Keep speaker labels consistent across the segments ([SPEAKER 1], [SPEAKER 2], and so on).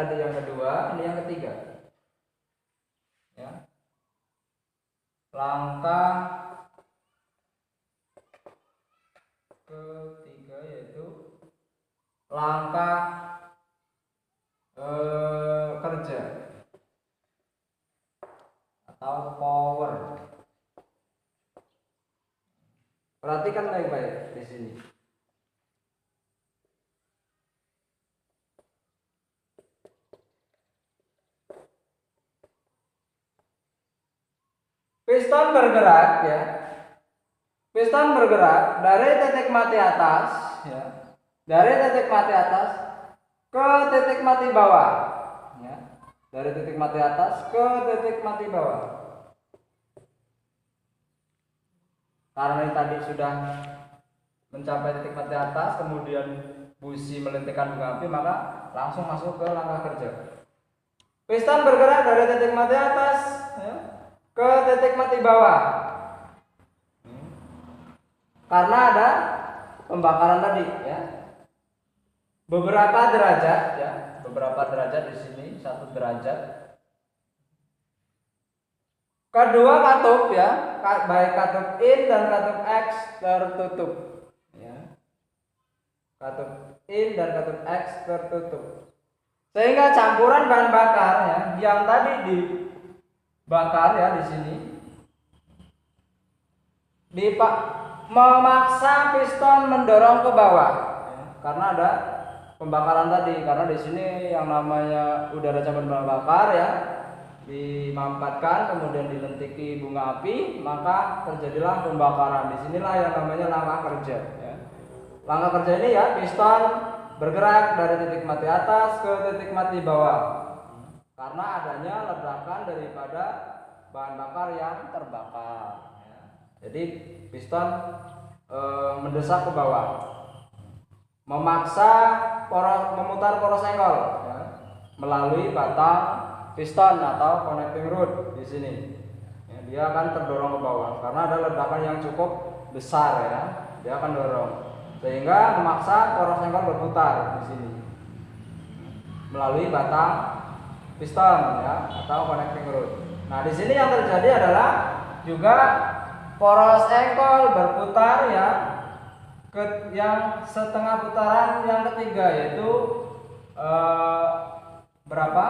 [SPEAKER 1] Tadi yang kedua, ini yang ketiga. Ya. Langkah ketiga yaitu langkah kerja atau power. Perhatikan baik-baik di sini. Piston bergerak ya. Piston bergerak dari titik mati atas ya. Dari titik mati atas ke titik mati bawah ya. Dari titik mati atas ke titik mati bawah. Karena ini tadi sudah mencapai titik mati atas, kemudian busi melentikkan bunga api, maka langsung masuk ke langkah kerja. Piston bergerak dari titik mati atas ya, ke titik mati bawah. Karena ada pembakaran tadi ya. Beberapa derajat ya, beberapa derajat di sini, 1 derajat. Kedua katup ya, baik katup in dan katup X tertutup ya. Katup in dan katup X tertutup. Sehingga campuran bahan bakar ya, yang tadi dibakar ya di sini memaksa piston mendorong ke bawah ya, karena ada pembakaran tadi. Karena di sini yang namanya udara campuran bahan bakar ya dimampatkan, kemudian dilentiki bunga api, maka terjadilah pembakaran. Disinilah yang namanya langkah kerja ya. Langkah kerja ini ya, piston bergerak dari titik mati atas ke titik mati bawah karena adanya ledakan daripada bahan bakar yang terbakar ya. Jadi piston mendesak ke bawah, memaksa memutar poros engkol ya, melalui batang piston atau connecting rod di sini. Ya, dia akan terdorong ke bawah karena ada ledakan yang cukup besar ya. Dia akan dorong sehingga memaksa poros engkol berputar di sini melalui batang piston ya atau connecting rod. Nah, di sini yang terjadi adalah juga poros engkol berputar ya, yang setengah putaran yang ketiga yaitu berapa?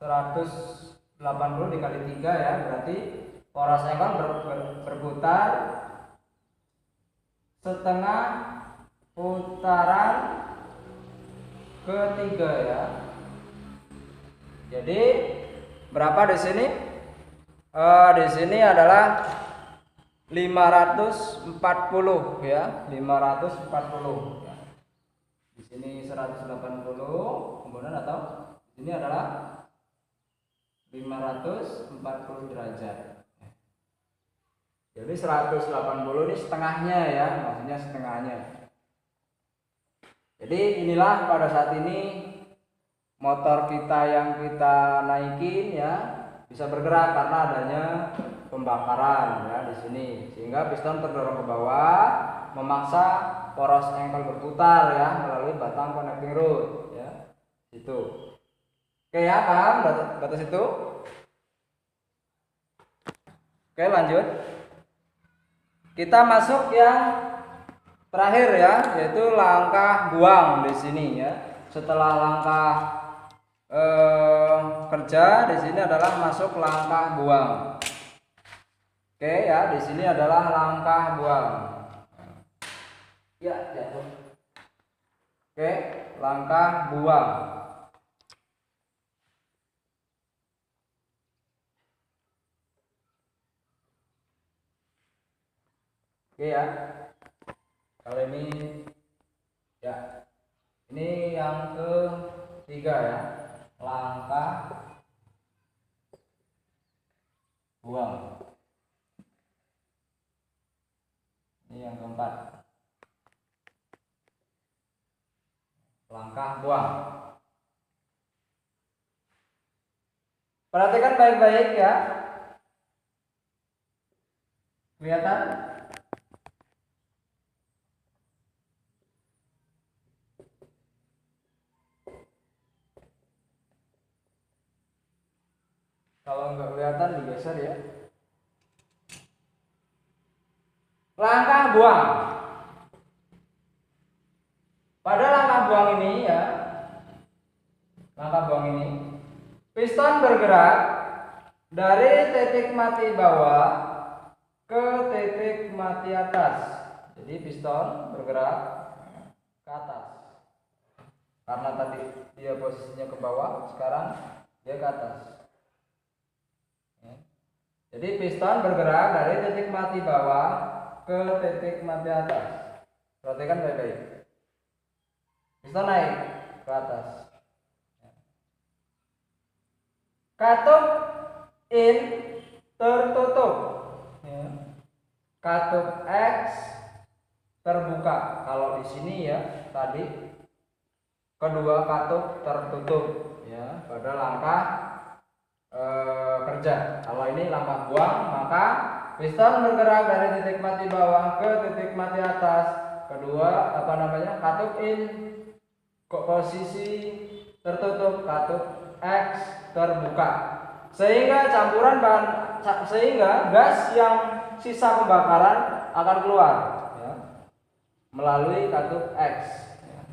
[SPEAKER 1] 180 dikali 3 ya, berarti poros engkol berputar setengah putaran ketiga ya. Jadi berapa di sini? Di sini adalah 540 ya, 540 ya. Di sini 180 kemudian atau di sini adalah 540 derajat. Jadi 180 ini setengahnya ya, maksudnya setengahnya. Jadi inilah pada saat ini motor kita yang kita naikin ya bisa bergerak karena adanya pembakaran ya di sini, sehingga piston terdorong ke bawah memaksa poros engkol berputar ya melalui batang connecting rod ya. Itu. Oke ya, paham batas itu? Oke, lanjut. Kita masuk yang terakhir ya, yaitu langkah buang di sini ya. Setelah langkah kerja, di sini adalah masuk langkah buang. Oke ya, di sini adalah langkah buang. Ya, jatuh. Oke, langkah buang. Oke ya. Kalau ini ya. Ini yang ketiga ya. Langkah buang. Ini yang keempat. Langkah buang. Perhatikan baik-baik ya. Kelihatan? Kalau nggak kelihatan digeser ya. Langkah buang. Pada langkah buang ini ya, langkah buang ini, piston bergerak dari titik mati bawah ke titik mati atas. Jadi piston bergerak ke atas. Karena tadi dia posisinya ke bawah, sekarang dia ke atas. Jadi piston bergerak dari titik mati bawah ke titik mati atas. Perhatikan baik-baik. Piston naik ke atas. Katup in tertutup. Katup X terbuka. Kalau di sini ya tadi kedua katup tertutup ya pada langkah kerja. Kalau ini langkah buang, maka piston bergerak dari titik mati bawah ke titik mati atas. Kedua katup in posisi tertutup, katup X terbuka, sehingga gas yang sisa pembakaran akan keluar ya, melalui katup X ya.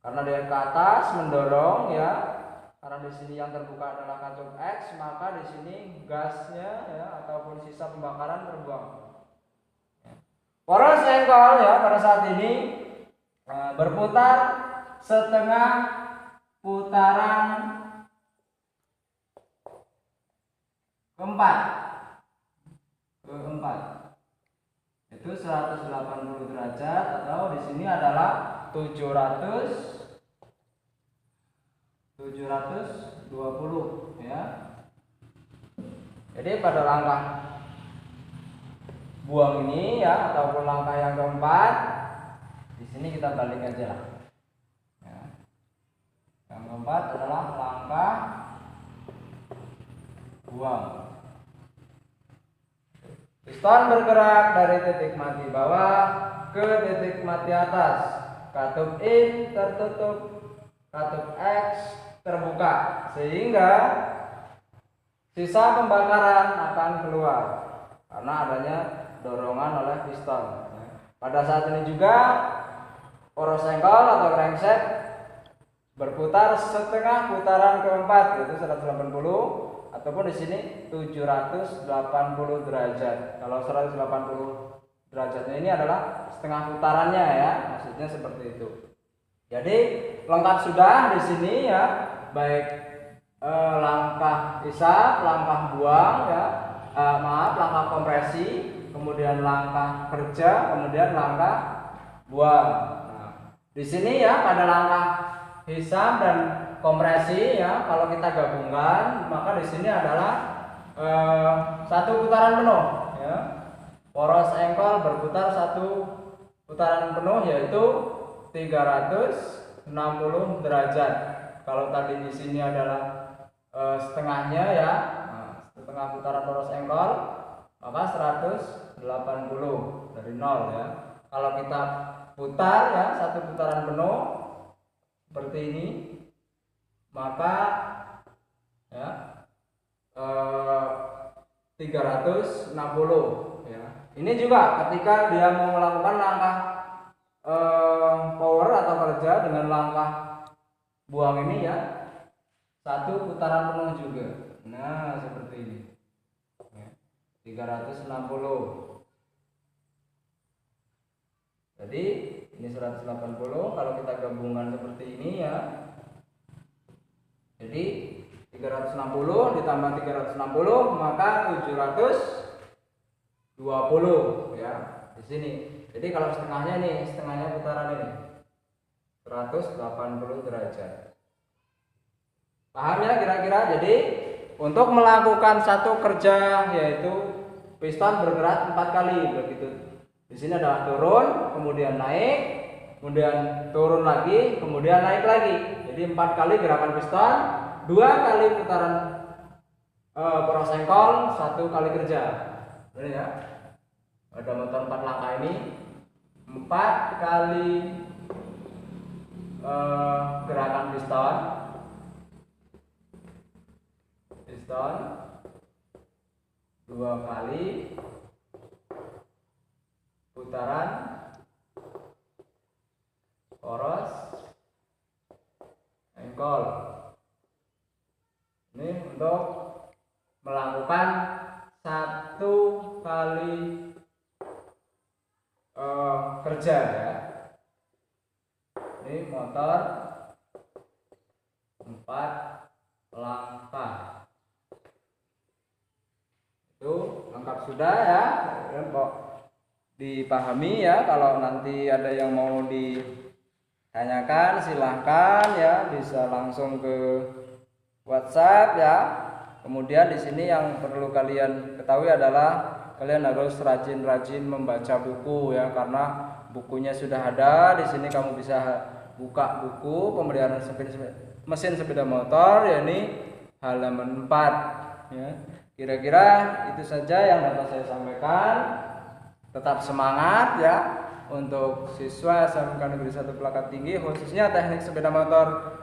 [SPEAKER 1] Karena dia ke atas mendorong ya, karena di sini yang terbuka adalah katup X, maka di sini gasnya ya ataupun sisa pembakaran terbuang. Poros engkol ya pada saat ini berputar setengah putaran keempat, itu 180 derajat, atau di sini adalah 720 ya. Jadi pada langkah buang ini ya ataupun langkah yang keempat, di sini kita balik aja lah. Ya. Yang keempat adalah langkah buang. Piston bergerak dari titik mati bawah ke titik mati atas. Katup in tertutup, katup X terbuka, sehingga sisa pembakaran akan keluar karena adanya dorongan oleh piston. Pada saat ini juga poros engkol atau crankshaft berputar setengah putaran keempat, yaitu 180, ataupun di sini 780 derajat. Kalau 180 derajatnya ini adalah setengah putarannya ya, maksudnya seperti itu. Jadi lengkap sudah di sini ya, baik langkah isap, langkah buang ya, langkah kompresi, kemudian langkah kerja, kemudian langkah buang. Nah, di sini ya pada langkah hisap dan kompresi ya, kalau kita gabungkan maka di sini adalah satu putaran penuh ya. Poros engkol berputar satu putaran penuh, yaitu 360 derajat. Kalau tadi di sini adalah setengahnya ya, setengah putaran poros engkol, maka 180 dari 0 ya. Kalau kita putar ya satu putaran penuh seperti ini, maka ya 360 ya. Ini juga ketika dia mau melakukan langkah power atau kerja dengan langkah buang ini ya, satu putaran penuh juga. Nah seperti ini ya, 360. Jadi ini 180, kalau kita gabungkan seperti ini ya, jadi 360 ditambah 360 maka 720 ya di sini. Jadi kalau setengahnya nih, setengahnya putaran ini 180 derajat. Paham ya kira-kira? Jadi untuk melakukan satu kerja, yaitu piston bergerak 4 kali begitu. Di sini adalah turun, kemudian naik, kemudian turun lagi, kemudian naik lagi. Jadi 4 kali gerakan piston, 2 kali putaran poros engkol, 1 kali kerja. Ini ya. Ada motor 4 langkah ini, 4 kali gerakan piston, piston 2 kali putaran poros engkol. Ini untuk melakukan 1 kali kerja ya. Ini motor 4 langkah. Itu lengkap sudah ya. Kok dipahami ya. Kalau nanti ada yang mau ditanyakan silahkan ya, bisa langsung ke WhatsApp ya. Kemudian di sini yang perlu kalian ketahui adalah kalian harus rajin-rajin membaca buku ya, karena bukunya sudah ada. Di sini kamu bisa buka buku pemeliharaan mesin sepeda motor, yakni halaman 4 ya. Kira-kira itu saja yang dapat saya sampaikan. Tetap semangat ya untuk siswa SMK Negeri 1 Pelakat Tinggi, khususnya teknik sepeda motor.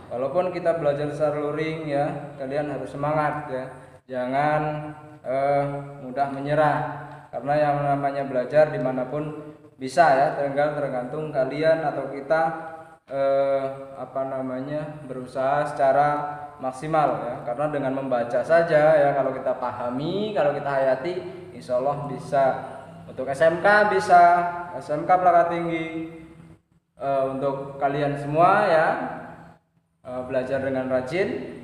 [SPEAKER 1] Walaupun kita belajar secara luring ya, kalian harus semangat ya. Jangan mudah menyerah, karena yang namanya belajar dimanapun bisa ya, tergantung kalian atau kita berusaha secara maksimal ya. Karena dengan membaca saja ya, kalau kita pahami, kalau kita hayati, insya Allah bisa. Untuk SMK bisa, SMK Pelakat Tinggi, untuk kalian semua ya, belajar dengan rajin.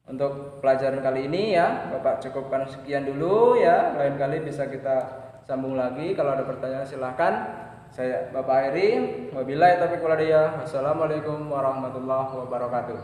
[SPEAKER 1] Untuk pelajaran kali ini ya, Bapak cukupkan sekian dulu ya. Lain kali bisa kita sambung lagi. Kalau ada pertanyaan silahkan. Saya Bapak Heri. Wabillahi taufiq wal hidayah. Wassalamualaikum warahmatullahi wabarakatuh.